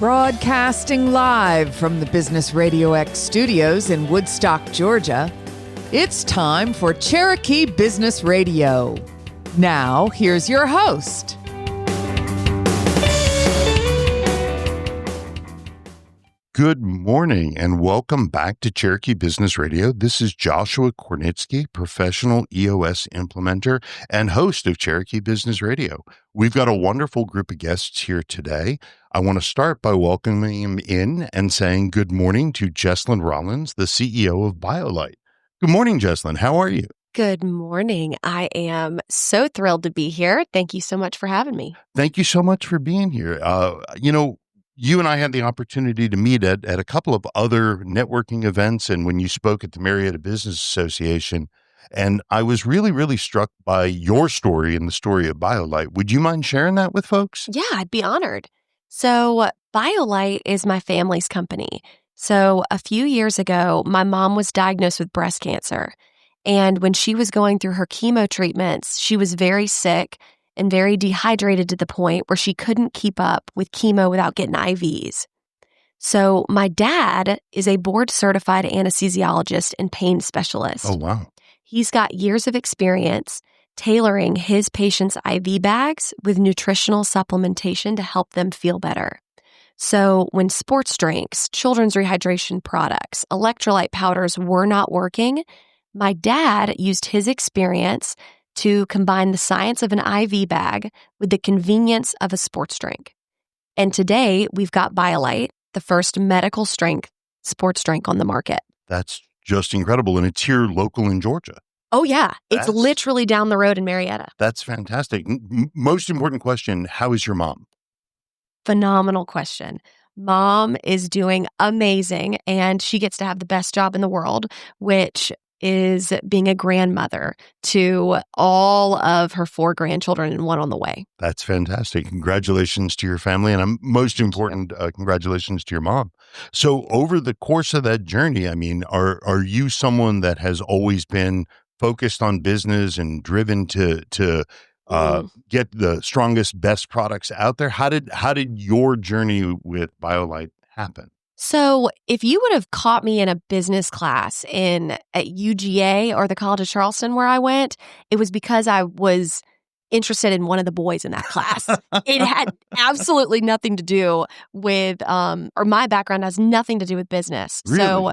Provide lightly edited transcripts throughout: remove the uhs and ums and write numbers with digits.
Broadcasting live from the Business RadioX studios in Woodstock, Georgia, it's time for Cherokee Business Radio. Now, here's your host. Good morning and welcome back to Cherokee Business Radio. This is Joshua Kornitsky, professional EOS implementer and host of Cherokee Business Radio. We've got a wonderful group of guests here today. I want to start by welcoming him in and saying good morning to Jesslyn Rollins, the CEO of Biolyte. Good morning, Jesslyn. How are you? Good morning. I am so thrilled to be here. Thank you so much for having me. Thank you so much for being here. You and I had the opportunity to meet at a couple of other networking events and when you spoke at the Marietta Business Association, and I was really struck by your story and the story of Biolyte. Would you mind sharing that with folks? Yeah, I'd be honored. So Biolyte is my family's company. So a few years ago, my mom was diagnosed with breast cancer. And when she was going through her chemo treatments, she was very sick and very dehydrated to the point where she couldn't keep up with chemo without getting IVs. So my dad is a board-certified anesthesiologist and pain specialist. Oh, wow. He's got years of experience tailoring his patients' IV bags with nutritional supplementation to help them feel better. So when sports drinks, children's rehydration products, electrolyte powders were not working, my dad used his experience to combine the science of an IV bag with the convenience of a sports drink. And today, we've got Biolyte, the first medical strength sports drink on the market. That's just incredible. And it's here local in Georgia. Oh, yeah. It's literally down the road in Marietta. That's fantastic. Most important question, how is your mom? Phenomenal question. Mom is doing amazing, and she gets to have the best job in the world, which is being a grandmother to all of her 4 grandchildren and one on the way. That's fantastic. Congratulations to your family. And most important, congratulations to your mom. So over the course of that journey, I mean, are you someone that has always been focused on business and driven to get the strongest, best products out there? How did your journey with Biolyte happen? So if you would have caught me in a business class at UGA or the College of Charleston where I went, it was because I was interested in one of the boys in that class. It had absolutely nothing to do with, or my background has nothing to do with business. Really? So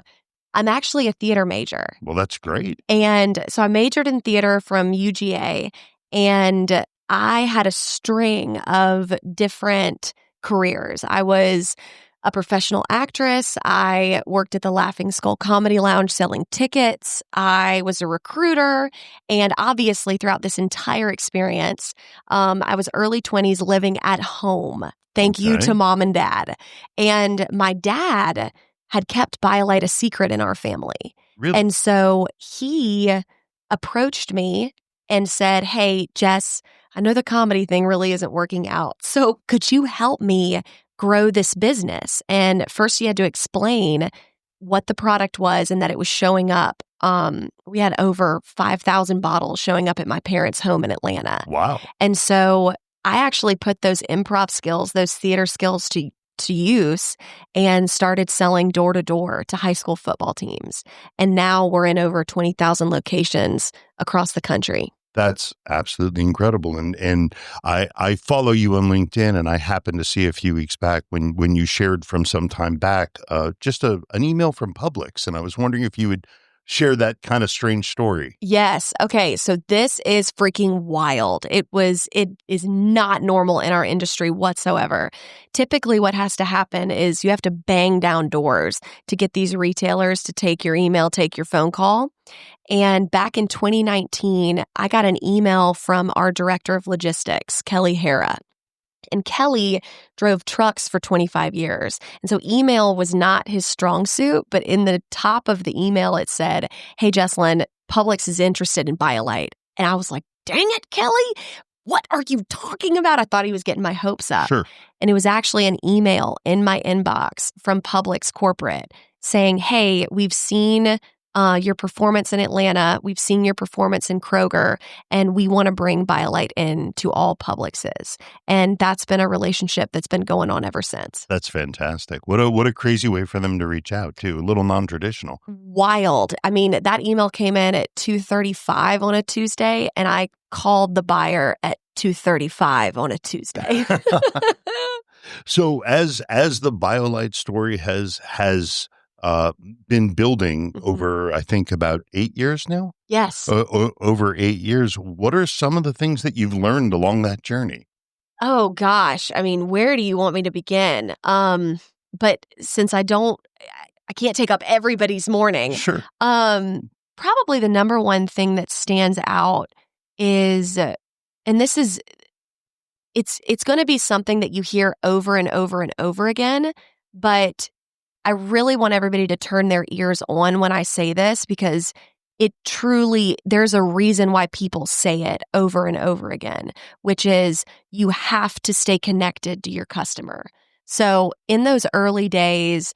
I'm actually a theater major. Well, that's great. And so I majored in theater from UGA, and I had a string of different careers. I was a professional actress. I worked at the Laughing Skull Comedy Lounge selling tickets. I was a recruiter. And obviously, throughout this entire experience, I was early 20s living at home. Thank you to mom and dad. And my dad had kept Biolyte a secret in our family. Really? And so he approached me and said, "Hey, Jess, I know the comedy thing really isn't working out. So could you help me grow this business?" And first he had to explain what the product was and that it was showing up. We had over 5,000 bottles showing up at my parents' home in Atlanta. Wow. And so I actually put those improv skills, those theater skills to use and started selling door to door to high school football teams. And now we're in over 20,000 locations across the country. That's absolutely incredible. And I follow you on LinkedIn, and I happened to see a few weeks back when you shared from some time back just an email from Publix. And I was wondering if you would share that kind of strange story. Yes. Okay. So this is freaking wild. It is not normal in our industry whatsoever. Typically what has to happen is you have to bang down doors to get these retailers to take your email, take your phone call. And back in 2019, I got an email from our director of logistics, Kelly Hara. And Kelly drove trucks for 25 years. And so email was not his strong suit, but in the top of the email, it said, "Hey, Jesslyn, Publix is interested in Biolyte." And I was like, dang it, Kelly, what are you talking about? I thought he was getting my hopes up. Sure. And it was actually an email in my inbox from Publix corporate saying, "Hey, we've seen your performance in Atlanta. We've seen your performance in Kroger, and we want to bring Biolyte in to all Publixes. And that's been a relationship that's been going on ever since. That's fantastic. What a crazy way for them to reach out too. A little non-traditional. Wild. I mean, that email came in at 2:35 on a Tuesday, and I called the buyer at 2:35 on a Tuesday. So as the Biolyte story has been building over, I think, about 8 years now? Yes. Over 8 years. What are some of the things that you've learned along that journey? Oh, gosh. I mean, where do you want me to begin? But since I can't take up everybody's morning. Sure. Probably the number one thing that stands out is, and this is, it's going to be something that you hear over and over and over again, but I really want everybody to turn their ears on when I say this, because it truly, there's a reason why people say it over and over again, which is you have to stay connected to your customer. So in those early days,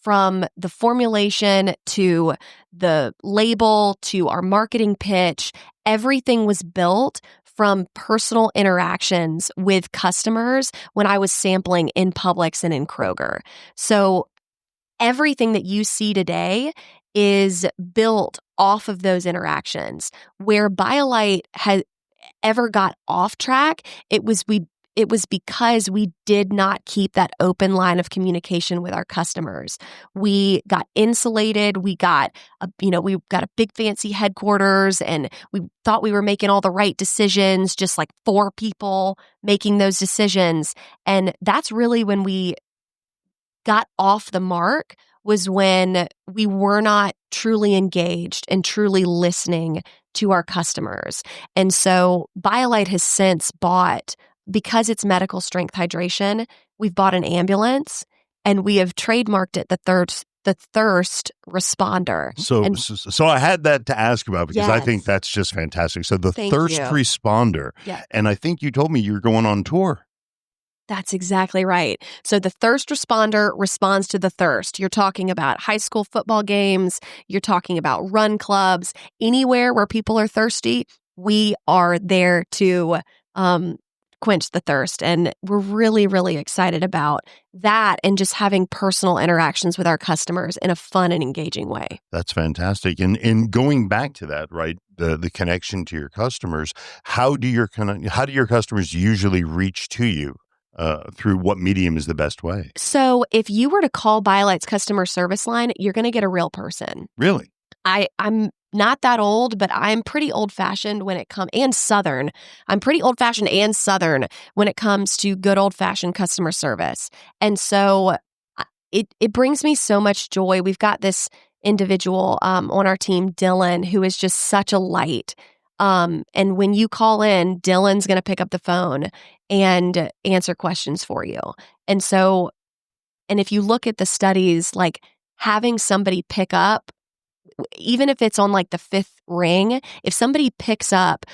from the formulation to the label to our marketing pitch, everything was built from personal interactions with customers when I was sampling in Publix and in Kroger. So everything that you see today is built off of those interactions. Where Biolyte has ever got off track, it was because we did not keep that open line of communication with our customers. We got insulated. We got a big fancy headquarters, and we thought we were making all the right decisions, just like 4 people making those decisions. And that's really when we got off the mark, was when we were not truly engaged and truly listening to our customers. And so Biolyte has since bought, because it's medical strength hydration, we've bought an ambulance, and we have trademarked it the thirst responder. So I had that to ask about, because Yes. I think that's just fantastic. So the Thank thirst you. responder. Yeah. And I think you told me you're going on tour. That's exactly right. So the thirst responder responds to the thirst. You're talking about high school football games. You're talking about run clubs. Anywhere where people are thirsty, we are there to quench the thirst. And we're really, really excited about that, and just having personal interactions with our customers in a fun and engaging way. That's fantastic. And going back to that, right, the connection to your customers, how do your customers usually reach to you? Through what medium is the best way? So if you were to call Biolyte's customer service line, you're going to get a real person. Really? I'm not that old, but I'm pretty old-fashioned when it comes, and Southern. I'm pretty old-fashioned and Southern when it comes to good old-fashioned customer service. And so it brings me so much joy. We've got this individual on our team, Dylan, who is just such a light. And when you call in, Dylan's going to pick up the phone and answer questions for you. And so, and if you look at the studies, like having somebody pick up, even if it's on like the 5th ring, if somebody picks up,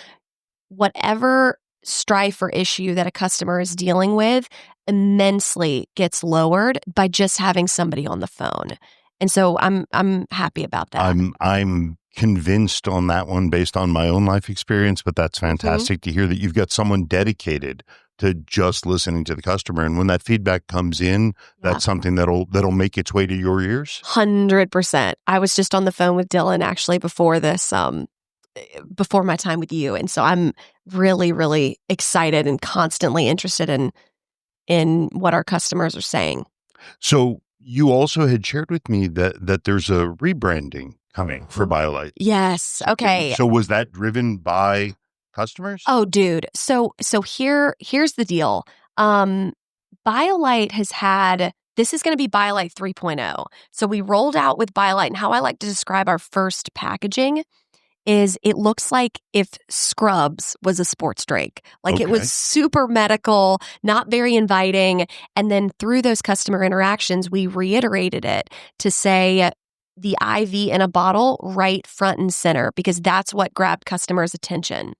whatever strife or issue that a customer is dealing with immensely gets lowered by just having somebody on the phone. And so I'm happy about that. I'm convinced on that one based on my own life experience, but that's fantastic to hear that you've got someone dedicated to just listening to the customer. And when that feedback comes in, that's something that'll make its way to your ears. 100%. I was just on the phone with Dylan actually before this, before my time with you. And so I'm really, really excited and constantly interested in what our customers are saying. So you also had shared with me that there's a rebranding coming for Biolyte. Yes. Okay. So was that driven by customers? Oh, dude. So here's the deal. Biolyte has had, this is going to be Biolyte 3.0. So we rolled out with Biolyte, and how I like to describe our first packaging is it looks like if Scrubs was a sports drink. Like It was super medical, not very inviting. And then through those customer interactions, we reiterated it to say the IV in a bottle right front and center, because that's what grabbed customers' attention.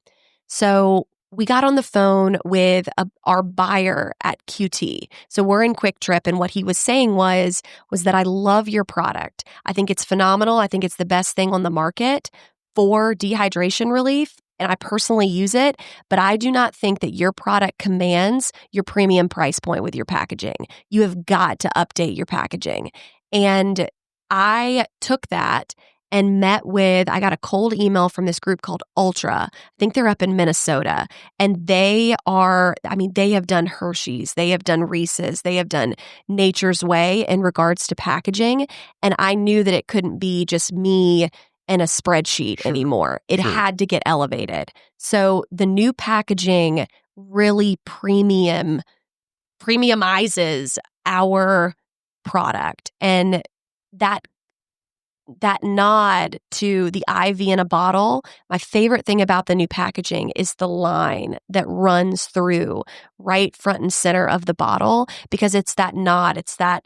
So we got on the phone with our buyer at QT. So we're in Quick Trip, and what he was saying was that I love your product. I think it's phenomenal. I think it's the best thing on the market for dehydration relief, and I personally use it, but I do not think that your product commands your premium price point with your packaging. You have got to update your packaging. And I took that and I got a cold email from this group called Ultra. I think they're up in Minnesota. And they have done Hershey's, they have done Reese's, they have done Nature's Way in regards to packaging. And I knew that it couldn't be just me and a spreadsheet anymore. It had to get elevated. So the new packaging really premiumizes our product. And that nod to the IV in a bottle, my favorite thing about the new packaging is the line that runs through right front and center of the bottle, because it's that nod, it's that,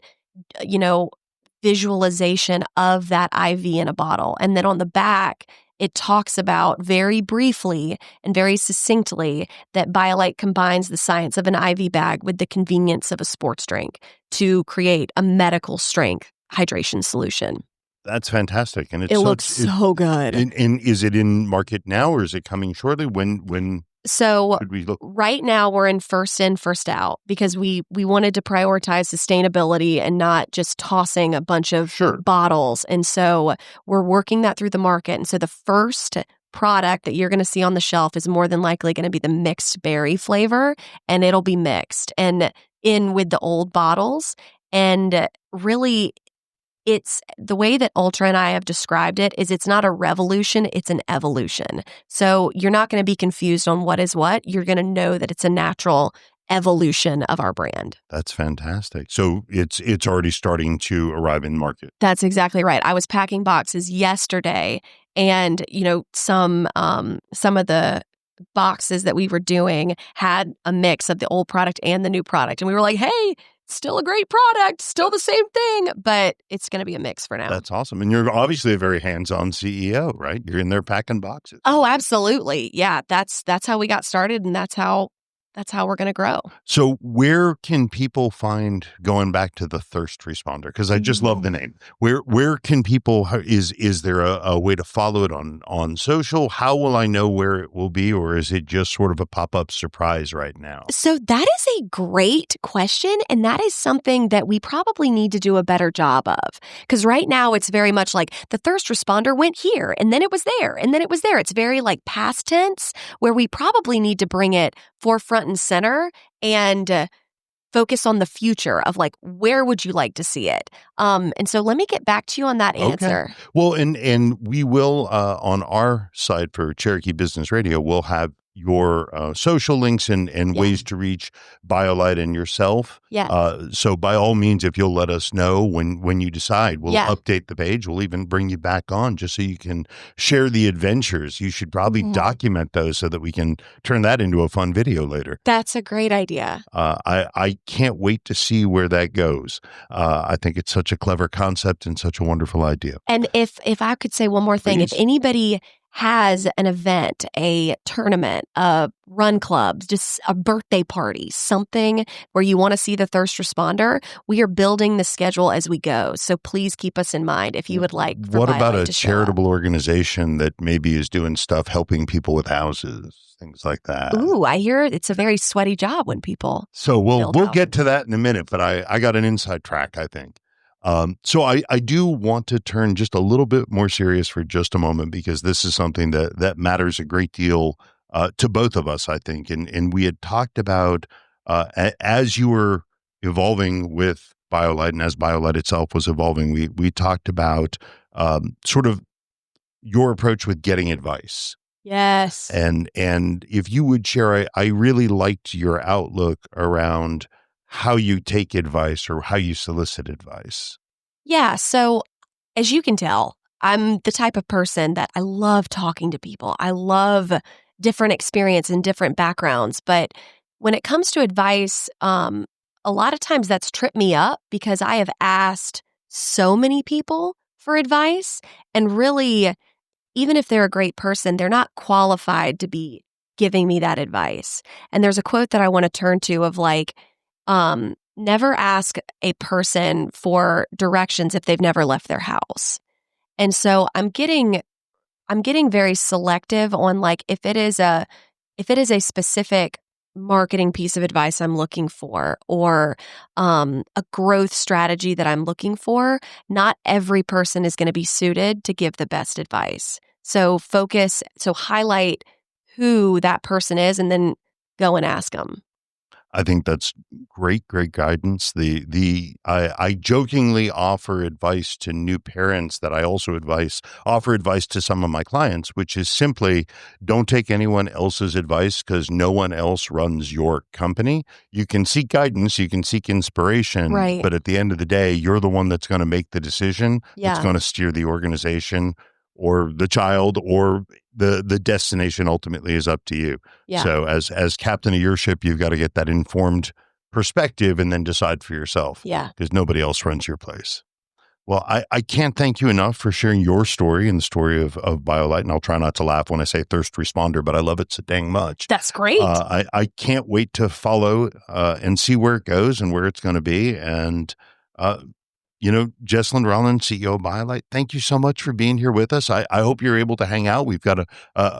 visualization of that IV in a bottle. And then on the back, it talks about very briefly and very succinctly that Biolyte combines the science of an IV bag with the convenience of a sports drink to create a medical strength hydration solution. That's fantastic. And it looks so good. And is it in market now, or is it coming shortly? When So should we look? Right now we're in, first out, because we wanted to prioritize sustainability and not just tossing a bunch of bottles. And so we're working that through the market. And so the first product that you're going to see on the shelf is more than likely going to be the mixed berry flavor, and it'll be mixed and in with the old bottles. And really, it's the way that Ultra and I have described it is it's not a revolution, it's an evolution. So you're not going to be confused on what is what. You're going to know that it's a natural evolution of our brand. That's fantastic. So it's already starting to arrive in market. That's exactly right. I was packing boxes yesterday, and some of the boxes that we were doing had a mix of the old product and the new product. And we were like, hey, still a great product, still the same thing, but it's going to be a mix for now. That's awesome. And you're obviously a very hands-on CEO, right? You're in there packing boxes. Oh, absolutely. Yeah, that's how we got started, and that's how we're going to grow. So where can people find, going back to the thirst responder, because I just love the name, where can people, is there a way to follow it on social? How will I know where it will be, or is it just sort of a pop-up surprise right now? So that is a great question, and that is something that we probably need to do a better job of, because right now it's very much like the thirst responder went here, and then it was there, and then it was there. It's very like past tense, where we probably need to bring it forefront and center and focus on the future of like, where would you like to see it? And so let me get back to you on that answer. Okay. Well, and we will, on our side for Cherokee Business Radio, we'll have your social links and ways to reach Biolyte and yourself. Yeah. So by all means, if you'll let us know when you decide, we'll update the page. We'll even bring you back on just so you can share the adventures. You should probably document those so that we can turn that into a fun video later. That's a great idea. I can't wait to see where that goes. I think it's such a clever concept and such a wonderful idea. And if I could say one more thing, Please. If anybody has an event, a tournament, a run club, just a birthday party, something where you want to see the thirst responder, we are building the schedule as we go. So please keep us in mind if you would like for What about Biolyte a to show charitable up. organization that maybe is doing stuff helping people with houses, things like that? Ooh, I hear it's a very sweaty job when people. So we'll houses. get to that in a minute, but I got an inside track, I think. So I do want to turn just a little bit more serious for just a moment, because this is something that matters a great deal to both of us, I think. And we had talked about as you were evolving with Biolyte and as Biolyte itself was evolving, we talked about sort of your approach with getting advice. Yes. And if you would share, I really liked your outlook around how you take advice or how you solicit advice. Yeah. So as you can tell, I'm the type of person that I love talking to people. I love different experience and different backgrounds. But when it comes to advice, a lot of times that's tripped me up, because I have asked so many people for advice, and really, even if they're a great person, they're not qualified to be giving me that advice. And there's a quote that I want to turn to of like, never ask a person for directions if they've never left their house. And so I'm getting very selective on like if it is a specific marketing piece of advice I'm looking for or a growth strategy that I'm looking for, not every person is going to be suited to give the best advice. So highlight who that person is and then go and ask them. I think that's great guidance. I jokingly offer advice to new parents that I also offer advice to some of my clients, which is simply don't take anyone else's advice because no one else runs your company. You can seek guidance, you can seek inspiration, right. But at the end of the day, you're the one that's going to make the decision. Yeah. That's going to steer the organization or the child, or the destination ultimately is up to you. Yeah. So as captain of your ship, you've got to get that informed perspective and then decide for yourself. Yeah. Because nobody else runs your place. Well, I can't thank you enough for sharing your story and the story of Biolyte. And I'll try not to laugh when I say thirst responder, but I love it so dang much. That's great. I can't wait to follow and see where it goes and where it's going to be. And, Jesslyn Rollins, CEO of Biolyte, thank you so much for being here with us. I hope you're able to hang out. We've got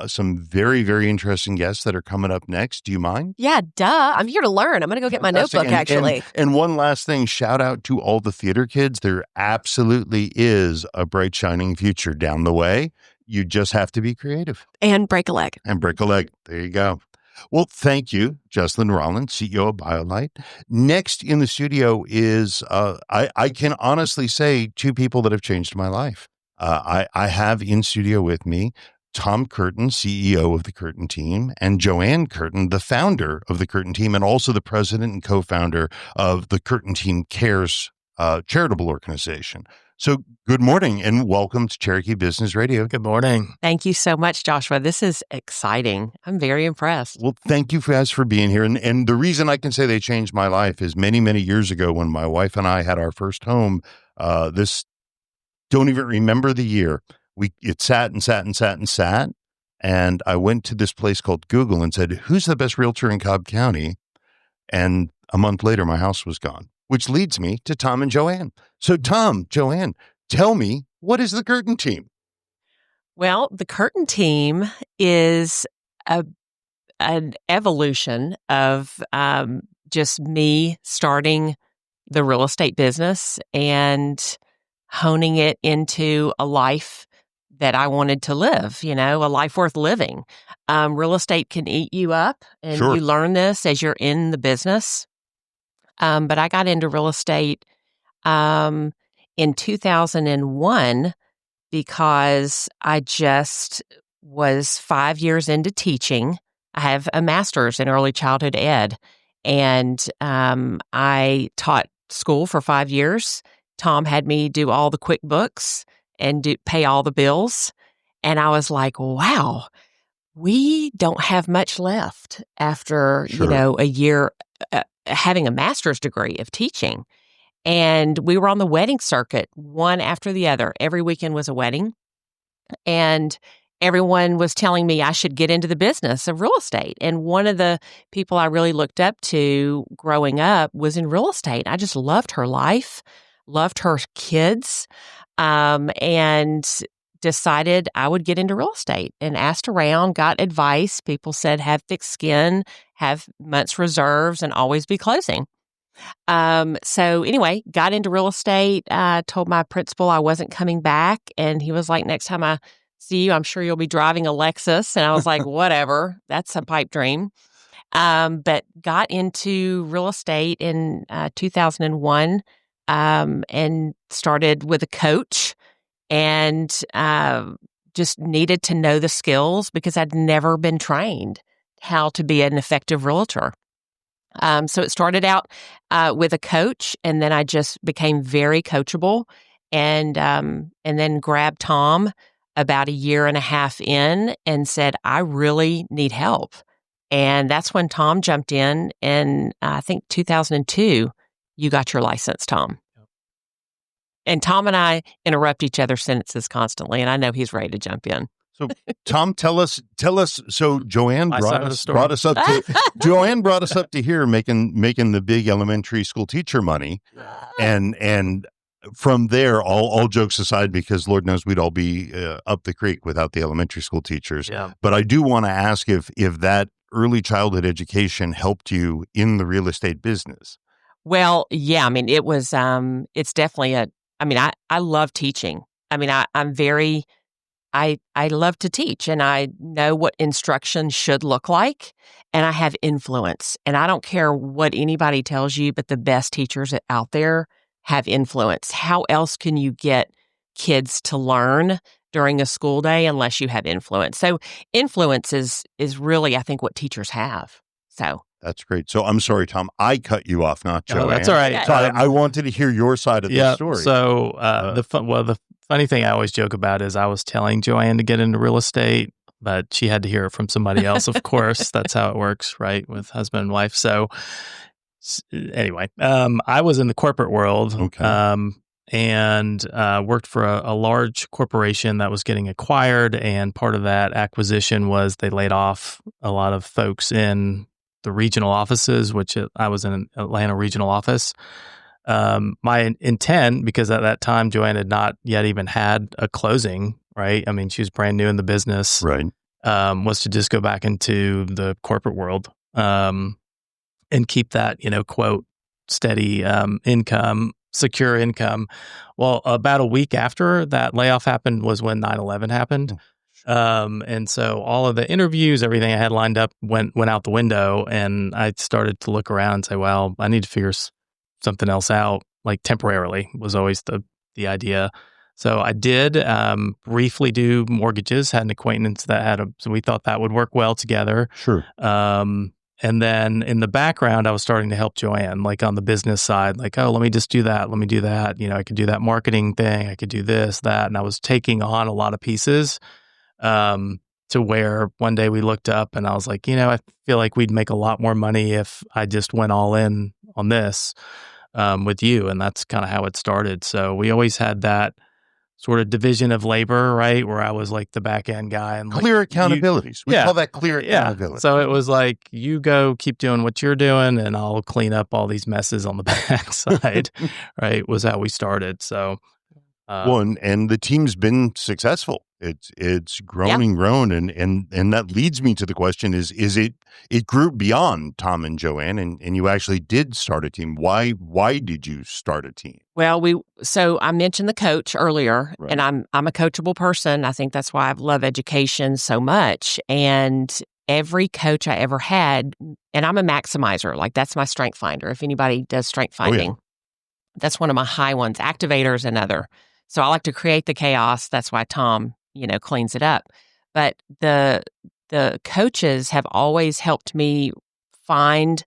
some very, very interesting guests that are coming up next. Do you mind? Yeah, duh. I'm here to learn. I'm going to go get my notebook, actually. And one last thing, shout out to all the theater kids. There absolutely is a bright, shining future down the way. You just have to be creative. And break a leg. There you go. Well, thank you, Jesslyn Rollins, CEO of Biolyte. Next in the studio is, I can honestly say, two people that have changed my life. I have in studio with me Tom Curtin, CEO of the Curtin team, and Joanne Curtin, the founder of the Curtin team, and also the president and co-founder of the Curtin Team Cares charitable organization. So good morning and welcome to Cherokee Business Radio. Good morning. Thank you so much, Joshua. This is exciting. I'm very impressed. Well, thank you guys for being here. And the reason I can say they changed my life is many, many years ago when my wife and I had our first home, don't even remember the year. It sat. And I went to this place called Google and said, who's the best realtor in Cobb County? And a month later, my house was gone, which leads me to Tom and Joanne. So Tom, Joanne, tell me, what is the Curtin team? Well, the Curtin team is an evolution of just me starting the real estate business and honing it into a life that I wanted to live, a life worth living. Real estate can eat you up, and Sure. You learn this as you're in the business. But I got into real estate in 2001 because I just was 5 years into teaching. I have a master's in early childhood ed, and I taught school for 5 years. Tom had me do all the QuickBooks and pay all the bills. And I was like, wow, we don't have much left after, Sure. a year having a master's degree of teaching. And we were on the wedding circuit, one after the other. Every weekend was a wedding. And everyone was telling me I should get into the business of real estate. And one of the people I really looked up to growing up was in real estate. I just loved her life, loved her kids, and decided I would get into real estate and asked around, got advice. People said, have thick skin, have months reserves, and always be closing. So anyway, got into real estate, told my principal I wasn't coming back. And he was like, next time I see you, I'm sure you'll be driving a Lexus. And I was like, whatever, that's a pipe dream. But got into real estate in 2001 and started with a coach and just needed to know the skills because I'd never been trained how to be an effective realtor. So it started out with a coach, and then I just became very coachable, and then grabbed Tom about a year and a half in and said, I really need help. And that's when Tom jumped in I think 2002, you got your license, Tom. And Tom and I interrupt each other's sentences constantly, and I know he's ready to jump in. So, Tom, tell us. So, Joanne My side of the story. brought us up to Joanne brought us up to here, making the big elementary school teacher money, and from there, all jokes aside, because Lord knows we'd all be up the creek without the elementary school teachers. Yeah. But I do want to ask if that early childhood education helped you in the real estate business. Well, yeah, I mean, it was, it's definitely I love teaching. I mean, I love to teach, and I know what instruction should look like, and I have influence. And I don't care what anybody tells you, but the best teachers out there have influence. How else can you get kids to learn during a school day unless you have influence? So influence is really, I think, what teachers have. So That's great. So I'm sorry, Tom, I cut you off, not Joanne. Oh, that's all right. So I wanted to hear your side of the story. So the funny thing I always joke about is I was telling Joanne to get into real estate, but she had to hear it from somebody else, of course. That's how it works, right, with husband and wife. So anyway, I was in the corporate world. Okay. And worked for a large corporation that was getting acquired. And part of that acquisition was they laid off a lot of folks in the regional offices, which I was in an Atlanta regional office. My intent, because at that time, Joanne had not yet even had a closing, right? I mean, she was brand new in the business, Right. Was to just go back into the corporate world and keep that, quote, steady income, secure income. Well, about a week after that layoff happened was when 9/11 happened. And so all of the interviews, everything I had lined up went out the window, and I started to look around and say, well, I need to figure something else out, like temporarily was always the idea. So I did briefly do mortgages, had an acquaintance that so we thought that would work well together. Sure. And then in the background, I was starting to help Joanne, like on the business side, like, oh, let me just do that. Let me do that. I could do that marketing thing. I could do this, that. And I was taking on a lot of pieces to where one day we looked up and I was like, I feel like we'd make a lot more money if I just went all in on this with you. And that's kind of how it started. So we always had that sort of division of labor, right? Where I was like the back end guy and Clear accountabilities. We call that clear accountability. So it was like, you go keep doing what you're doing and I'll clean up all these messes on the back side, right? Was how we started. So and the team's been successful. It's grown and grown. And that leads me to the question is it grew beyond Tom and Joanne and you actually did start a team. Why did you start a team? Well, so I mentioned the coach earlier, Right. and I'm a coachable person. I think that's why I love education so much. And every coach I ever had, and I'm a maximizer, like that's my strength finder. If anybody does strength finding, that's one of my high ones, activators and other. So I like to create the chaos. That's why Tom, cleans it up. But the coaches have always helped me find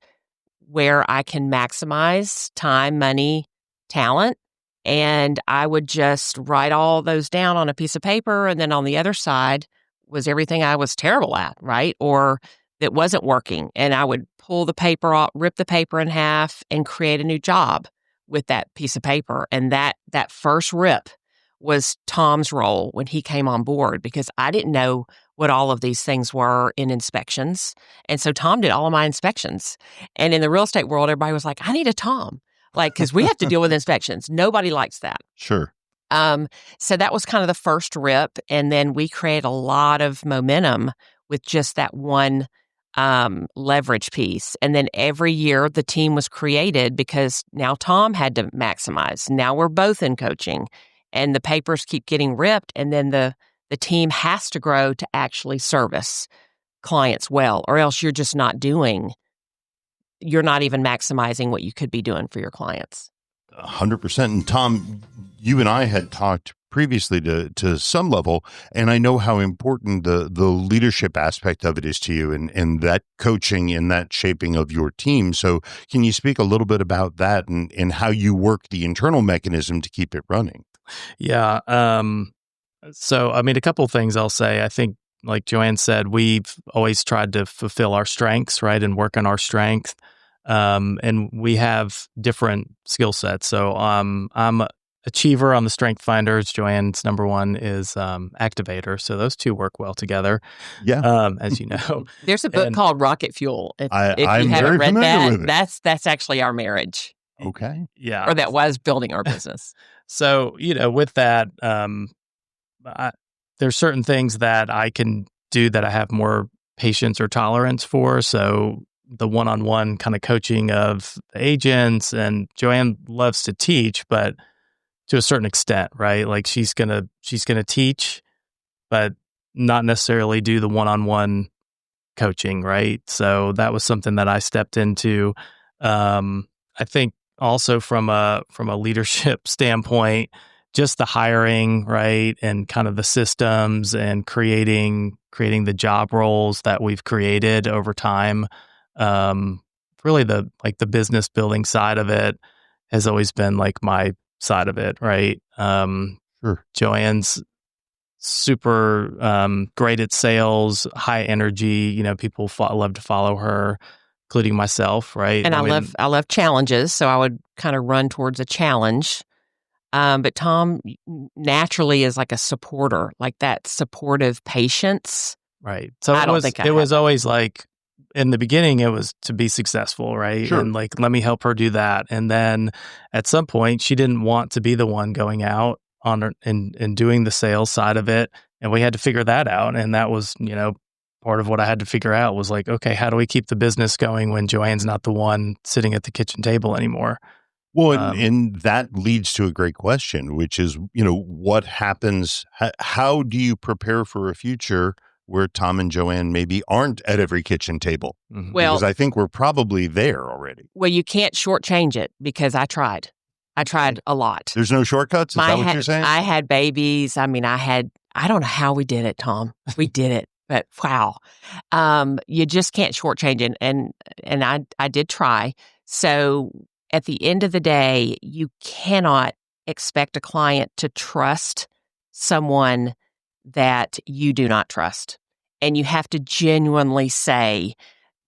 where I can maximize time, money, talent. And I would just write all those down on a piece of paper. And then on the other side was everything I was terrible at, right? Or that wasn't working. And I would pull the paper off, rip the paper in half and create a new job with that piece of paper. And that first rip was Tom's role when he came on board, because I didn't know what all of these things were in inspections. And so Tom did all of my inspections. And in the real estate world, everybody was like, I need a Tom, because we have to deal with inspections. Nobody likes that. Sure. So that was kind of the first rip. And then we created a lot of momentum with just that one leverage piece. And then every year the team was created because now Tom had to maximize. Now we're both in coaching. And the papers keep getting ripped, and then the team has to grow to actually service clients well, or else you're not even maximizing what you could be doing for your clients. 100%. And Tom, you and I had talked previously to some level, and I know how important the leadership aspect of it is to you and that coaching and that shaping of your team. So can you speak a little bit about that and how you work the internal mechanism to keep it running? Yeah. So, I mean, a couple of things I'll say. I think, like Joanne said, we've always tried to fulfill our strengths, right, and work on our strength. And we have different skill sets. So I'm achiever on the strength finders. Joanne's number one is activator. So those two work well together. Yeah. As you know. There's a book called Rocket Fuel. If you I'm haven't very read familiar with that, it. that's actually our marriage. Okay. Yeah. Or that was building our business. So, with that, there's certain things that I can do that I have more patience or tolerance for. So the one-on-one kind of coaching of the agents, and Joanne loves to teach, but to a certain extent, right? Like she's gonna teach, but not necessarily do the one-on-one coaching, right? So that was something that I stepped into. I think also from a leadership standpoint, just the hiring, right, and kind of the systems and creating the job roles that we've created over time. Really the business building side of it has always been like my side of it, right? Sure. Joanne's super great at sales, high energy. People love to follow her, including myself, right? And I love challenges, so I would kind of run towards a challenge. But Tom naturally is like a supporter, like that supportive patience. Right. So it was always like, in the beginning, it was to be successful, right? Sure. And like, let me help her do that. And then at some point, she didn't want to be the one going out on her and doing the sales side of it. And we had to figure that out. And that was, part of what I had to figure out was like, okay, how do we keep the business going when Joanne's not the one sitting at the kitchen table anymore? Well, and that leads to a great question, which is, what happens? How do you prepare for a future where Tom and Joanne maybe aren't at every kitchen table? Mm-hmm. Well, because I think we're probably there already. Well, you can't shortchange it because I tried. I tried a lot. There's no shortcuts? Is that what you're saying? I had babies. I mean, I don't know how we did it, Tom. We did it, but wow. You just can't shortchange it. And I did try. So at the end of the day, you cannot expect a client to trust someone that you do not trust. And you have to genuinely say,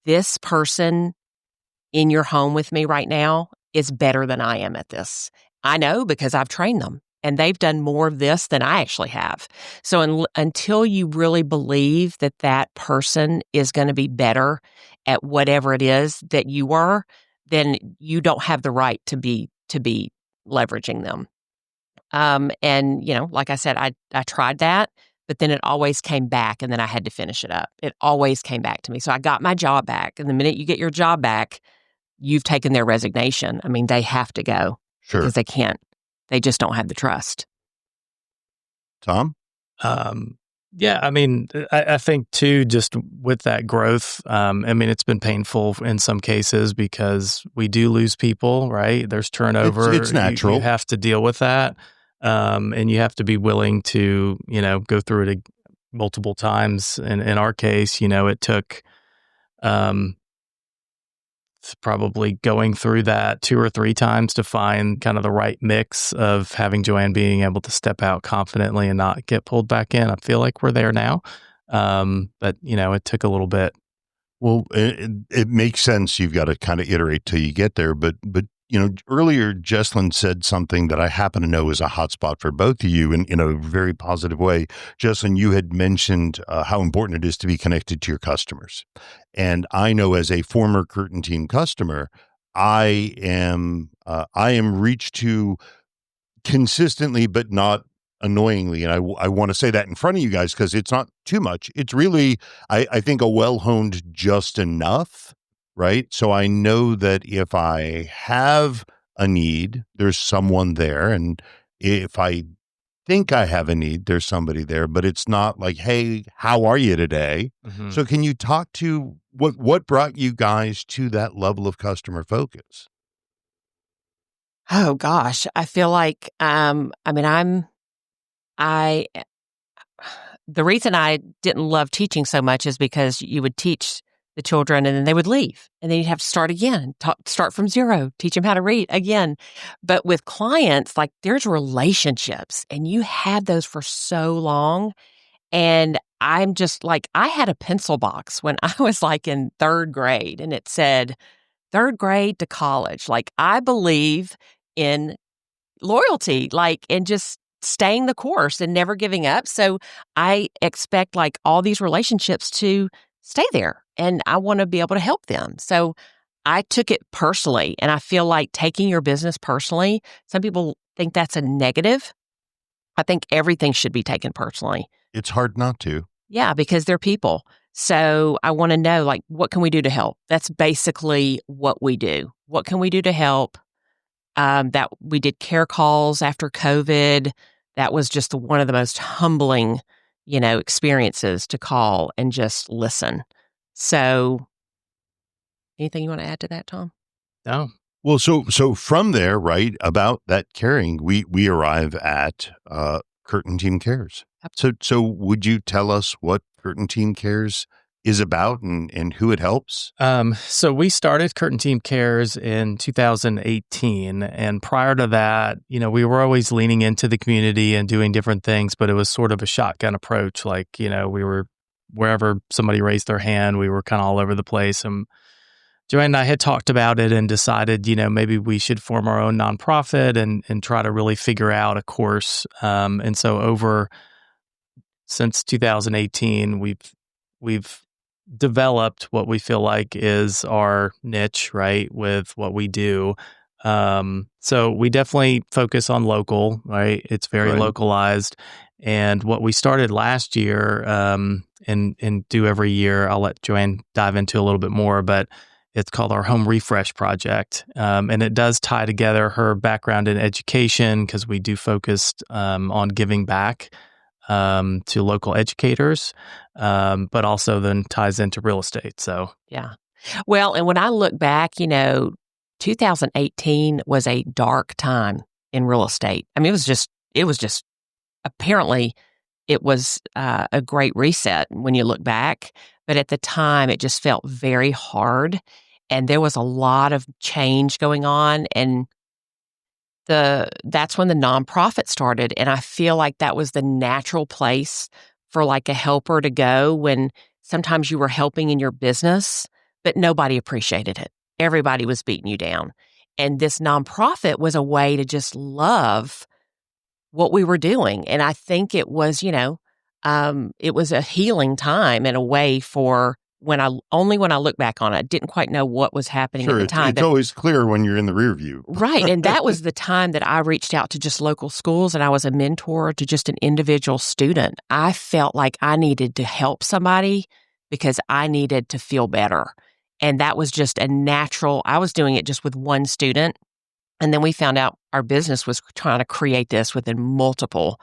this person in your home with me right now is better than I am at this. I know because I've trained them and they've done more of this than I actually have. So until you really believe that that person is going to be better at whatever it is that you are, then you don't have the right to be leveraging them. And like I said, I tried that, but then it always came back and then I had to finish it up. It always came back to me. So I got my job back. And the minute you get your job back, you've taken their resignation. I mean, they have to go. Sure. Because they can't. They just don't have the trust. Tom? Yeah, I mean, I think too, just with that growth, it's been painful in some cases because we do lose people, right? There's turnover. It's natural. You have to deal with that. And you have to be willing to, go through it multiple times. And in our case, it took probably going through that 2 or 3 times to find kind of the right mix of having Joanne being able to step out confidently and not get pulled back in. I feel like we're there now. But, it took a little bit. Well, it makes sense. You've got to kind of iterate till you get there. But earlier Jesslyn said something that I happen to know is a hot spot for both of you in a very positive way. Jesslyn, you had mentioned how important it is to be connected to your customers. And I know as a former Curtin team customer, I am reached to consistently, but not annoyingly. And I want to say that in front of you guys because it's not too much. It's really, I think, a well-honed just enough. Right. So I know that if I have a need, there's someone there. And if I think I have a need, there's somebody there, but it's not like, hey, how are you today? Mm-hmm. So can you talk to what brought you guys to that level of customer focus? Oh gosh. I feel like, the reason I didn't love teaching so much is because you would teach the children and then they would leave and then you'd have to start again, start from zero, teach them how to read again. But with clients, like there's relationships and you had those for so long. And I'm just like, I had a pencil box when I was like in 3rd grade and it said 3rd grade to college. Like I believe in loyalty, and just staying the course and never giving up. So I expect all these relationships to stay there, and I want to be able to help them. So I took it personally, and I feel like taking your business personally, some people think that's a negative. I think everything should be taken personally. It's hard not to. Yeah, because they're people. So I want to know, what can we do to help? That's basically what we do. What can we do to help? That we did care calls after COVID. That was just one of the most humbling, experiences to call and just listen. So anything you want to add to that, Tom? No. Well, so from there, right, about that caring, we arrive at Curtin Team Cares. So would you tell us what Curtin Team Cares is about and who it helps? So we started Curtin Team Cares in 2018. And prior to that, we were always leaning into the community and doing different things, but it was sort of a shotgun approach. We were wherever somebody raised their hand, we were kind of all over the place. And Joanne and I had talked about it and decided, maybe we should form our own nonprofit and try to really figure out a course. And so since 2018, we've developed what we feel like is our niche, right, with what we do. So we definitely focus on local, right? It's very localized. And what we started last year and do every year, I'll let Joanne dive into a little bit more, but it's called our Home Refresh Project. And it does tie together her background in education, because we do focus on giving back to local educators, but also then ties into real estate. So yeah. Well, and when I look back, 2018 was a dark time in real estate. I mean, it was just apparently it was a great reset when you look back, but at the time it just felt very hard, and there was a lot of change going on, and that's when the nonprofit started. And I feel like that was the natural place for a helper to go when sometimes you were helping in your business, but nobody appreciated it. Everybody was beating you down. And this nonprofit was a way to just love what we were doing. And I think it was, it was a healing time in a way for when I look back on it. I didn't quite know what was happening at the time. It's always clear when you're in the rear view. Right. And that was the time that I reached out to just local schools, and I was a mentor to just an individual student. I felt like I needed to help somebody because I needed to feel better. And that was just a natural, I was doing it just with one student. And then we found out our business was trying to create this within multiple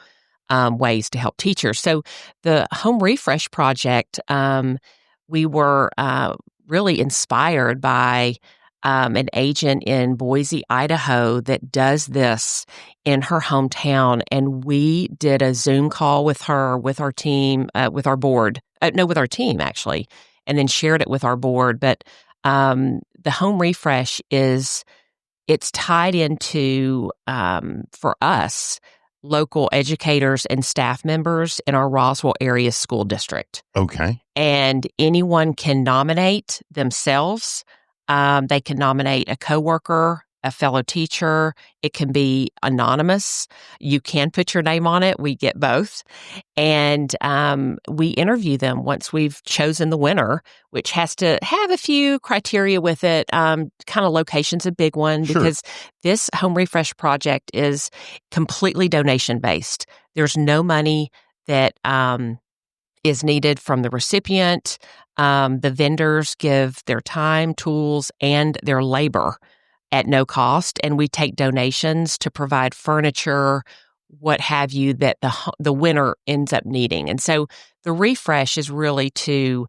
ways to help teachers. So the Home Refresh Project, we were really inspired by an agent in Boise, Idaho that does this in her hometown. And we did a Zoom call with her, with our team, with our board, with our team actually, and then shared it with our board. But the Home Refresh it's tied into, for us, local educators and staff members in our Roswell area school district. Okay. And anyone can nominate themselves. They can nominate a coworker, a fellow teacher. It can be anonymous. You can put your name on it. We get both. And we interview them once we've chosen the winner, which has to have a few criteria with it. Kind of location's a big one because this Home Refresh Project is completely donation-based. There's no money that is needed from the recipient. The vendors give their time, tools, and their labor at no cost, and we take donations to provide furniture, what have you, that the winner ends up needing. And so the refresh is really to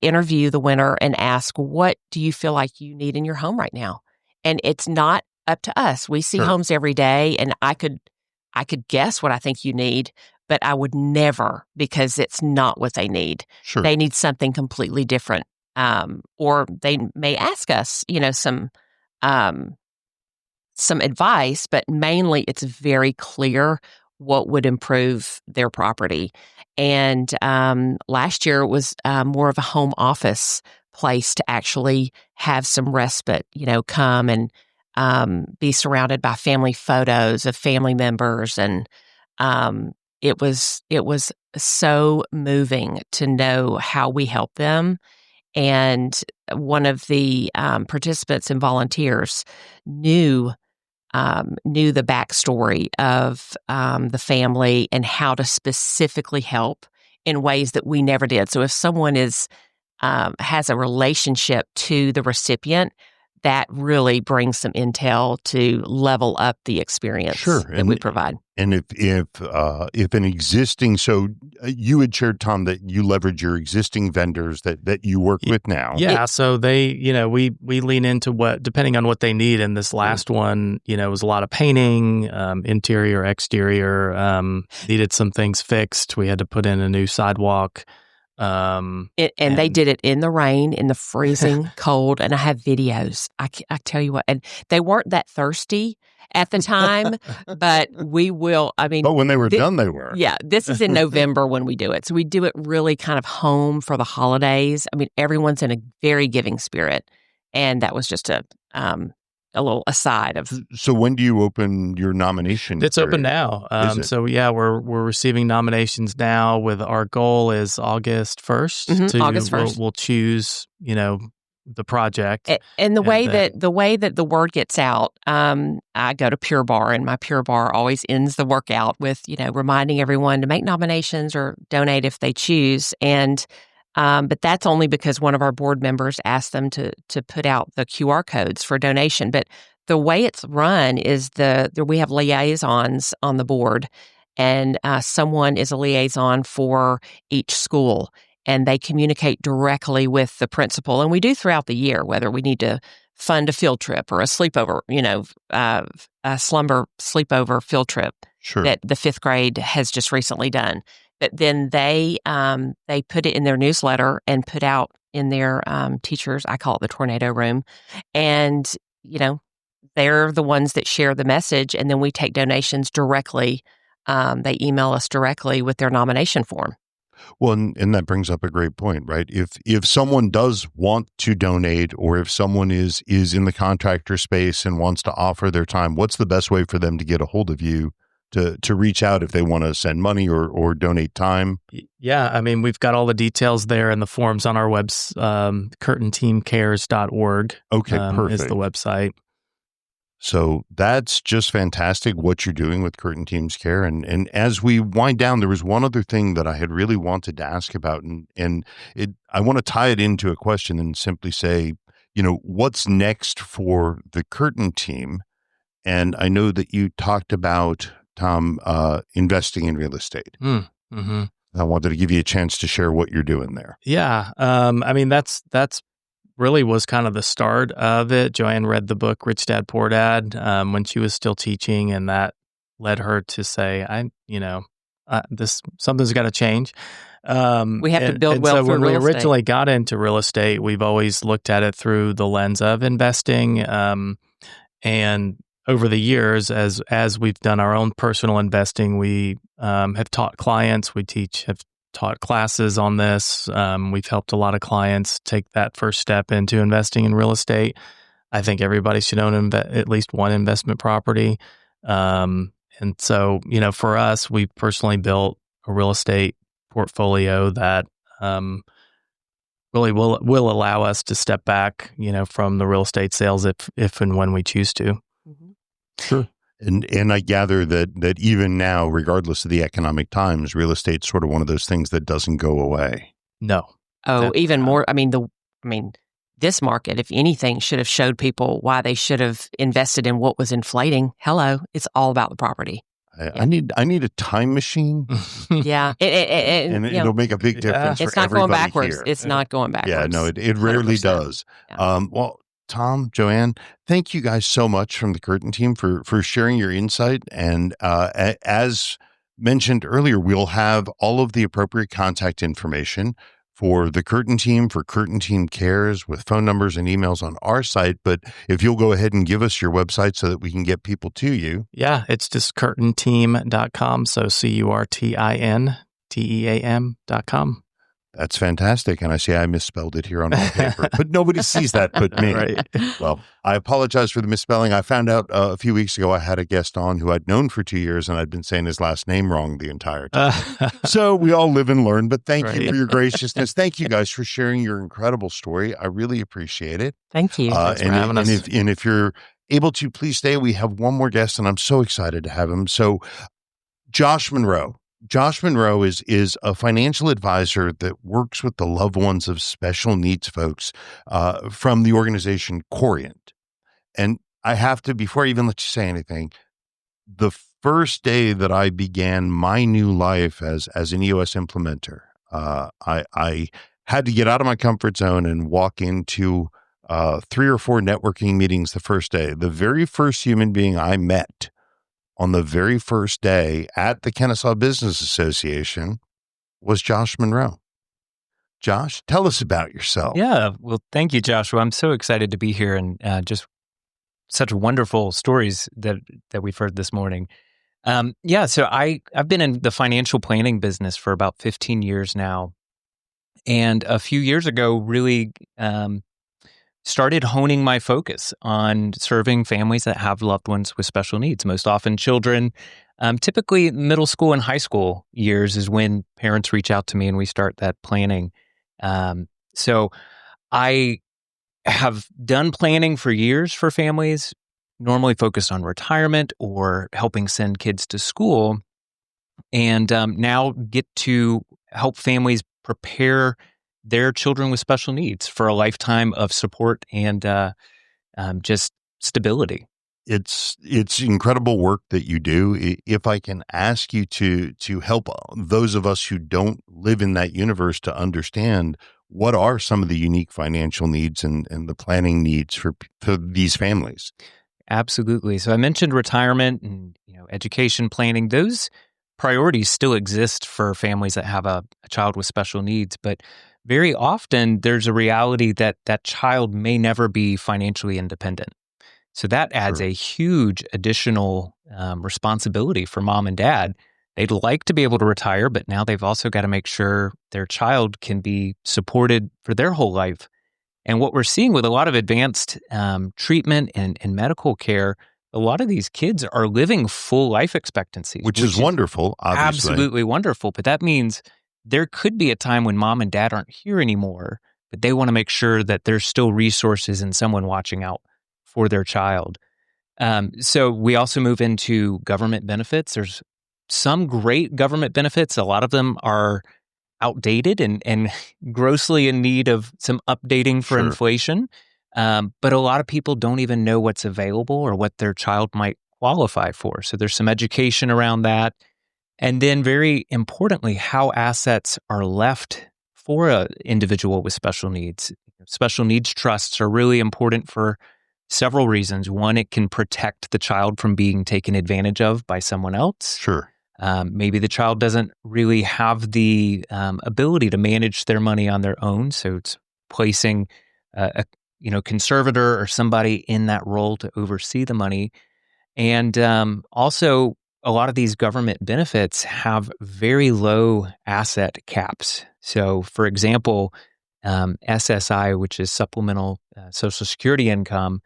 interview the winner and ask, what do you feel like you need in your home right now? And it's not up to us. We see homes every day, and I could guess what I think you need, but I would never, because it's not what they need. They need something completely different. Or they may ask us, some advice, but mainly it's very clear what would improve their property. And last year it was more of a home office place to actually have some respite, come and be surrounded by family photos of family members, and it was so moving to know how we help them. And one of the participants and volunteers knew the backstory of the family and how to specifically help in ways that we never did. So if someone has a relationship to the recipient, that really brings some intel to level up the experience that we provide. And if an existing, so you had shared, Tom, that you leverage your existing vendors that you work with now. Yeah. So they, we lean into depending on what they need. And this last one, was a lot of painting, interior, exterior, needed some things fixed. We had to put in a new sidewalk. And they did it in the rain, in the freezing cold, and I have videos. I tell you what, and they weren't that thirsty at the time, but we will. I mean, but when they were done, they were. Yeah, this is in November when we do it, so we do it really kind of home for the holidays. I mean, everyone's in a very giving spirit, and that was just a little aside of. So when do you open your nomination? It's open now. So yeah, we're receiving nominations now. With our goal is August 1st. August 1st. We'll choose, the project. And the way that the word gets out, I go to Pure Barre, and my Pure Barre always ends the workout with reminding everyone to make nominations or donate if they choose. And but that's only because one of our board members asked them to put out the QR codes for donation. But the way it's run is we have liaisons on the board, and someone is a liaison for each school, and they communicate directly with the principal. And we do throughout the year, whether we need to fund a field trip or a sleepover, a slumber sleepover field trip that the 5th grade has just recently done. But then they put it in their newsletter and put out in their teachers, I call it the tornado room. And, they're the ones that share the message. And then we take donations directly. They email us directly with their nomination form. Well, and that brings up a great point, right? If someone does want to donate, or if someone is in the contractor space and wants to offer their time, what's the best way for them to get a hold of you to reach out if they want to send money or donate time? Yeah, I mean, we've got all the details there in the forms on our website, curtainteamcares.org. Okay, perfect. Is the website. So that's just fantastic what you're doing with Curtain Teams Care. And as we wind down, there was one other thing that I had really wanted to ask about, and I want to tie it into a question and simply say, what's next for the Curtain team? And I know that you talked about, Tom, investing in real estate. Mm-hmm. I wanted to give you a chance to share what you're doing there. Yeah. I mean, that's really was kind of the start of it. Joanne read the book Rich Dad Poor Dad when she was still teaching, and that led her to say, something's got to change. We have to build wealth for real estate. So when we originally got into real estate, we've always looked at it through the lens of investing. And over the years, as we've done our own personal investing, we have taught clients. have taught classes on this. We've helped a lot of clients take that first step into investing in real estate. I think everybody should own at least one investment property. And so, for us, we personally built a real estate portfolio that really will allow us to step back, from the real estate sales if and when we choose to. Mm-hmm. Sure. And I gather that even now, regardless of the economic times, real estate's sort of one of those things that doesn't go away. No. Oh, even more. I mean, this market, if anything, should have showed people why they should have invested in what was inflating. Hello, it's all about the property. I need a time machine. Yeah, and it'll make a big difference. It's for not going everybody backwards. here. It's not going backwards. Yeah, no, it rarely 100%. does. Yeah. Well, Tom, Joanne, thank you guys so much from the Curtain team for sharing your insight. And as mentioned earlier, we'll have all of the appropriate contact information for the Curtain team, for Curtain Team Cares, with phone numbers and emails on our site. But if you'll go ahead and give us your website so that we can get people to you. Yeah, it's just curtainteam.com. So CURTINTEAM.com. That's fantastic. And I see I misspelled it here on my paper, but nobody sees that but me. Right. Well, I apologize for the misspelling. I found out a few weeks ago I had a guest on who I'd known for 2 years, and I'd been saying his last name wrong the entire time. So we all live and learn, but thank you for your graciousness. Thank you guys for sharing your incredible story. I really appreciate it. Thank you. Thanks for having us. If you're able to, please stay. We have one more guest, and I'm so excited to have him. So Josh Monroe. Josh Monroe is a financial advisor that works with the loved ones of special needs folks from the organization Corient. And I have to, before I even let you say anything, the first day that I began my new life as an EOS implementer, I had to get out of my comfort zone and walk into 3 or 4 networking meetings the first day. The very first human being I met on the very first day at the Kennesaw Business Association was Josh Monroe. Josh, tell us about yourself. Yeah, well, thank you, Joshua. I'm so excited to be here, and just such wonderful stories that we've heard this morning. So I've been in the financial planning business for about 15 years now, and a few years ago, really started honing my focus on serving families that have loved ones with special needs, most often children. Typically, middle school and high school years is when parents reach out to me and we start that planning. So I have done planning for years for families, normally focused on retirement or helping send kids to school, and now get to help families prepare their children with special needs for a lifetime of support and just stability. It's incredible work that you do. If I can ask you to help those of us who don't live in that universe to understand, what are some of the unique financial needs and the planning needs for these families? Absolutely. So I mentioned retirement and education planning. Those priorities still exist for families that have a child with special needs, but very often there's a reality that that child may never be financially independent. So that adds a huge additional responsibility for mom and dad. They'd like to be able to retire, but now they've also got to make sure their child can be supported for their whole life. And what we're seeing with a lot of advanced treatment and medical care, a lot of these kids are living full life expectancies. Which is wonderful, obviously. Absolutely wonderful. But that means there could be a time when mom and dad aren't here anymore, but they want to make sure that there's still resources and someone watching out for their child. So we also move into government benefits. There's some great government benefits. A lot of them are outdated and grossly in need of some updating for inflation. But a lot of people don't even know what's available or what their child might qualify for. So there's some education around that. And then very importantly, how assets are left for an individual with special needs. Special needs trusts are really important for several reasons. One, it can protect the child from being taken advantage of by someone else. Sure. Maybe the child doesn't really have the ability to manage their money on their own. So it's placing a conservator or somebody in that role to oversee the money. And also, a lot of these government benefits have very low asset caps. So, for example, SSI, which is supplemental Social Security income,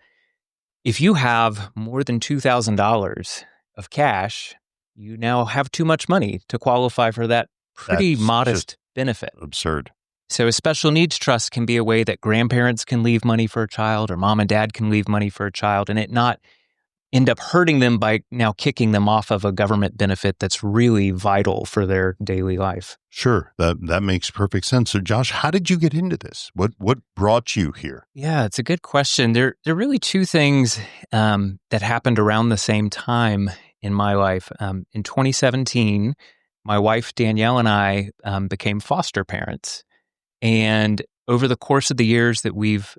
if you have more than $2,000 of cash, you now have too much money to qualify for that pretty modest benefit. Absurd. So a special needs trust can be a way that grandparents can leave money for a child or mom and dad can leave money for a child and it not end up hurting them by now kicking them off of a government benefit that's really vital for their daily life. Sure. That makes perfect sense. So Josh, how did you get into this? What brought you here? Yeah, it's a good question. There are really two things that happened around the same time in my life. In 2017, my wife Danielle and I became foster parents. And over the course of the years that we've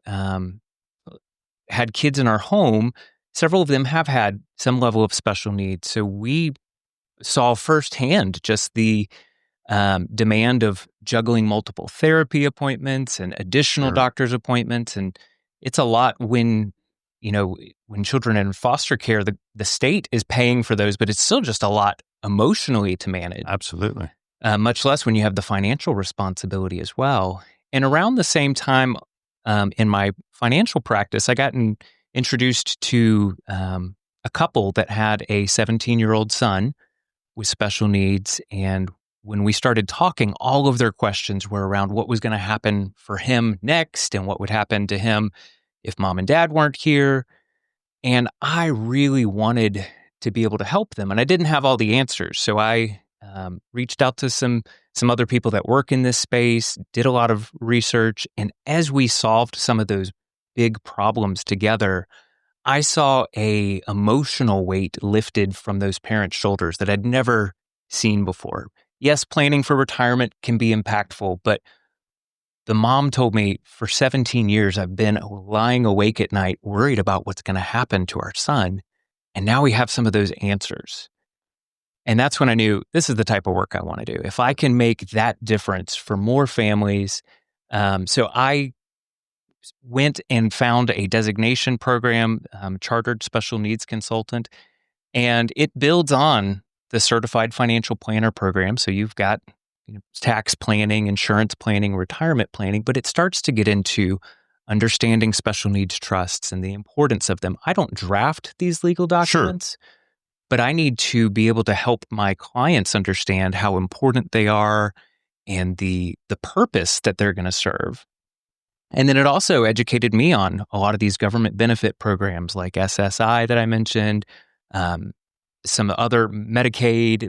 had kids in our home, several of them have had some level of special needs. So we saw firsthand just the demand of juggling multiple therapy appointments and additional doctor's appointments. And it's a lot when children are in foster care, the state is paying for those, but it's still just a lot emotionally to manage. Absolutely. much less when you have the financial responsibility as well. And around the same time in my financial practice, I got introduced to a couple that had a 17-year-old son with special needs. And when we started talking, all of their questions were around what was going to happen for him next and what would happen to him if mom and dad weren't here. And I really wanted to be able to help them. And I didn't have all the answers. So I reached out to some other people that work in this space, did a lot of research. And as we solved some of those big problems together, I saw a emotional weight lifted from those parents' shoulders that I'd never seen before. Yes, planning for retirement can be impactful, but the mom told me for 17 years, I've been lying awake at night, worried about what's going to happen to our son. And now we have some of those answers. And that's when I knew this is the type of work I want to do. If I can make that difference for more families. So I went and found a designation program, chartered special needs consultant, and it builds on the certified financial planner program. So you've got tax planning, insurance planning, retirement planning, but it starts to get into understanding special needs trusts and the importance of them. I don't draft these legal documents, but I need to be able to help my clients understand how important they are and the purpose that they're going to serve. And then it also educated me on a lot of these government benefit programs like SSI that I mentioned, some other Medicaid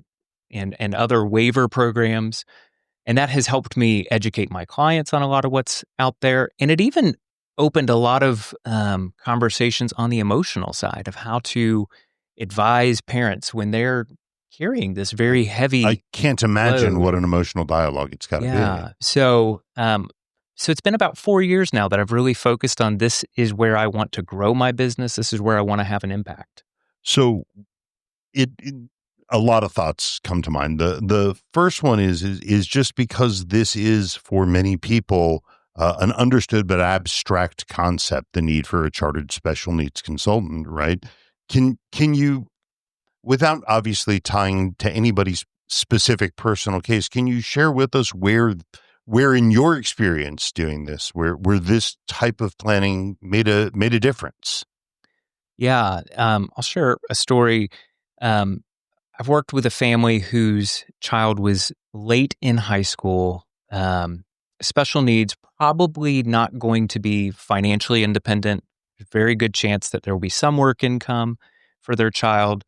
and other waiver programs. And that has helped me educate my clients on a lot of what's out there. And it even opened a lot of conversations on the emotional side of how to advise parents when they're carrying this very heavy I can't imagine load. what an emotional dialogue it's got to be. So it's been about 4 years now that I've really focused on this is where I want to grow my business. This is where I want to have an impact. So a lot of thoughts come to mind. The first one is just because this is for many people an understood but abstract concept, the need for a chartered special needs consultant, right? Can you, without obviously tying to anybody's specific personal case, can you share with us where in your experience doing this, where this type of planning made a difference? Yeah, I'll share a story. I've worked with a family whose child was late in high school, special needs, probably not going to be financially independent. Very good chance that there will be some work income for their child.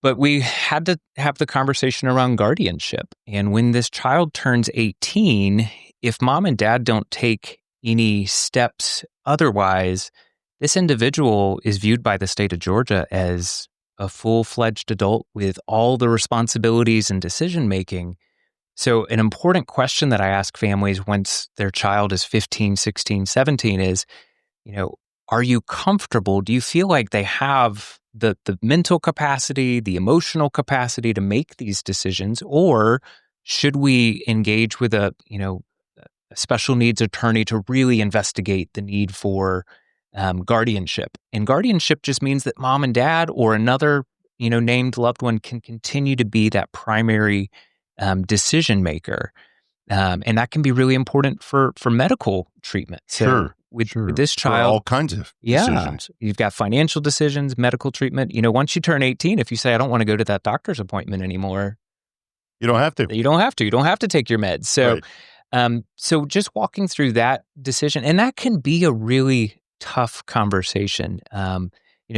But we had to have the conversation around guardianship. And when this child turns 18, if mom and dad don't take any steps otherwise, this individual is viewed by the state of Georgia as a full-fledged adult with all the responsibilities and decision-making. So an important question that I ask families once their child is 15, 16, 17 is, are you comfortable? Do you feel like they have the mental capacity, the emotional capacity to make these decisions? Or should we engage with a special needs attorney to really investigate the need for guardianship? And guardianship just means that mom and dad or another, named loved one can continue to be that primary decision maker. And that can be really important for medical treatment. So with this child, for all kinds of decisions. You've got financial decisions, medical treatment. Once you turn 18, if you say, I don't want to go to that doctor's appointment anymore, you don't have to. You don't have to. You don't have to take your meds. So, so just walking through that decision, and that can be a really tough conversation.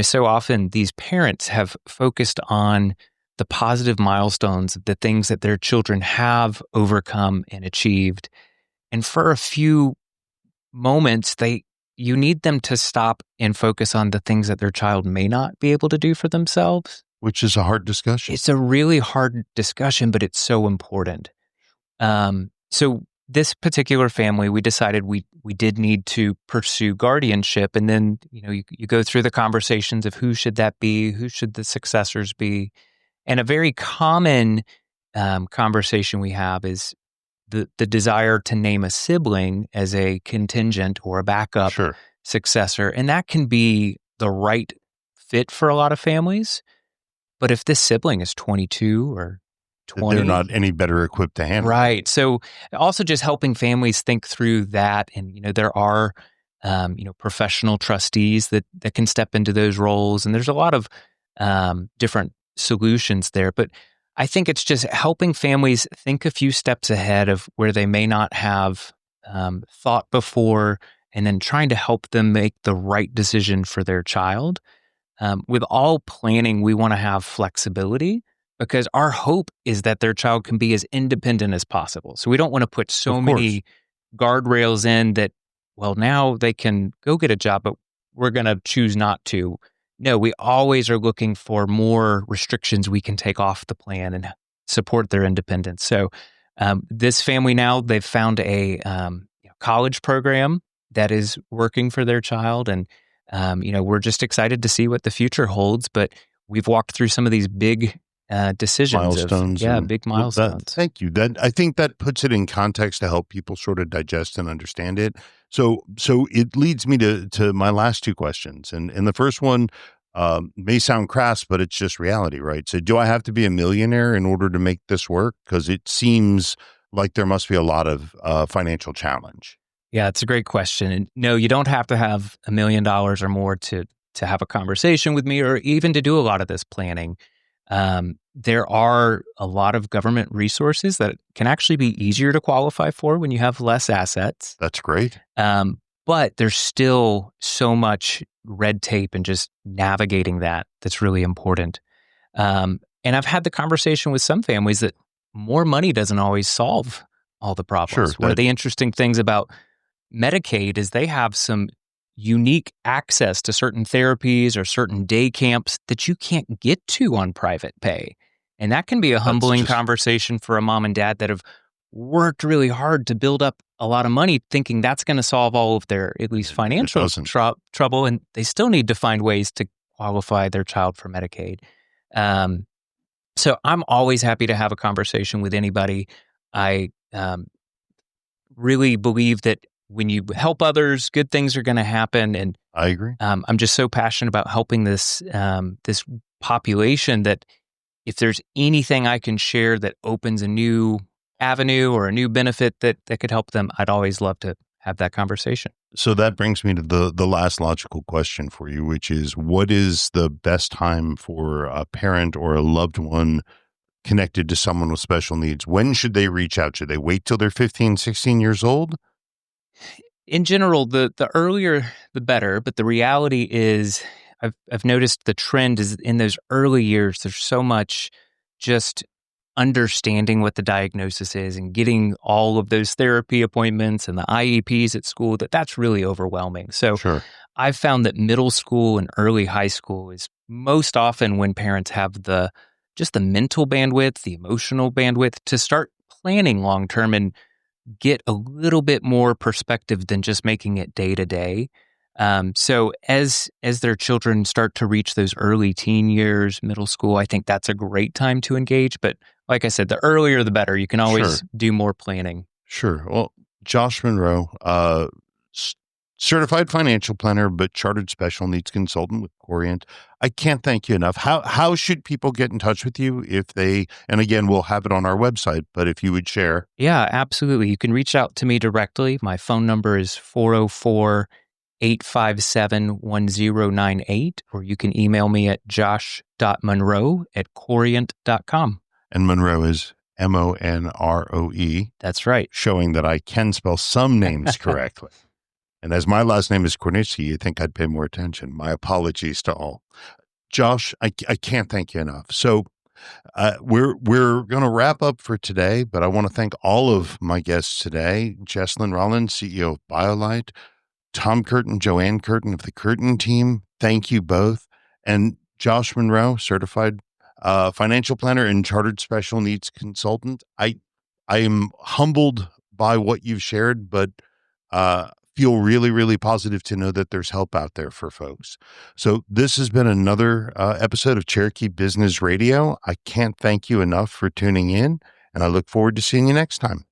So often these parents have focused on the positive milestones, the things that their children have overcome and achieved. And for a few moments, you need them to stop and focus on the things that their child may not be able to do for themselves. Which is a hard discussion. It's a really hard discussion, but it's so important. So this particular family, we decided we did need to pursue guardianship. And then, you go through the conversations of who should that be? Who should the successors be? And a very common conversation we have is the desire to name a sibling as a contingent or a backup successor. And that can be the right fit for a lot of families. But if this sibling is 22 or 20. They're not any better equipped to handle it. Right. So also just helping families think through that. And, there are, professional trustees that can step into those roles. And there's a lot of different solutions there. But I think it's just helping families think a few steps ahead of where they may not have thought before, and then trying to help them make the right decision for their child. With all planning, we want to have flexibility, because our hope is that their child can be as independent as possible. So we don't want to put so many guardrails in that, well, now they can go get a job, but we're going to choose not to. No, we always are looking for more restrictions we can take off the plan and support their independence. So this family now, they've found a college program that is working for their child. And, we're just excited to see what the future holds. But we've walked through some of these big decisions. Milestones. Big milestones. Thank you. I think that puts it in context to help people sort of digest and understand it. So it leads me to my last two questions. And the first one may sound crass, but it's just reality, right? So do I have to be a millionaire in order to make this work? Because it seems like there must be a lot of financial challenge. Yeah, it's a great question. And no, you don't have to have $1 million or more to have a conversation with me, or even to do a lot of this planning. There are a lot of government resources that can actually be easier to qualify for when you have less assets. That's great. But there's still so much red tape and just navigating that's really important. And I've had the conversation with some families that more money doesn't always solve all the problems. Sure, One of the interesting things about Medicaid is they have some unique access to certain therapies or certain day camps that you can't get to on private pay. And that can be a humbling conversation for a mom and dad that have worked really hard to build up a lot of money, thinking that's going to solve all of their, at least financial trouble. And they still need to find ways to qualify their child for Medicaid. So I'm always happy to have a conversation with anybody. I really believe that when you help others, good things are going to happen. And I agree. I'm just so passionate about helping this population that if there's anything I can share that opens a new avenue or a new benefit that could help them, I'd always love to have that conversation. So that brings me to the last logical question for you, which is, what is the best time for a parent or a loved one connected to someone with special needs? When should they reach out? Should they wait till they're 15, 16 years old? In general, the earlier, the better. But the reality is, I've noticed the trend is in those early years, there's so much just understanding what the diagnosis is and getting all of those therapy appointments and the IEPs at school, that's really overwhelming. So I've found that middle school and early high school is most often when parents have just the mental bandwidth, the emotional bandwidth to start planning long-term and get a little bit more perspective than just making it day to day. So as their children start to reach those early teen years, middle school, I think that's a great time to engage. But like I said, the earlier the better. You can always do more planning. Sure. Well, Josh Monroe, certified financial planner, but chartered special needs consultant with Kornitsky. I can't thank you enough. How should people get in touch with you if they, and again, we'll have it on our website, but if you would share. Yeah, absolutely. You can reach out to me directly. My phone number is 404-857-1098, or you can email me at josh.monroe@corient.com. And Monroe is Monroe. That's right. Showing that I can spell some names correctly. And as my last name is Kornitsky, you'd think I'd pay more attention. My apologies to all. Josh, I can't thank you enough. So we're going to wrap up for today, but I want to thank all of my guests today. Jesslyn Rollins, CEO of Biolyte, Tom Curtin, Joanne Curtin of the Curtin team. Thank you both. And Josh Monroe, certified financial planner and chartered special needs consultant. I am humbled by what you've shared, but feel really, really positive to know that there's help out there for folks. So this has been another episode of Cherokee Business Radio. I can't thank you enough for tuning in, and I look forward to seeing you next time.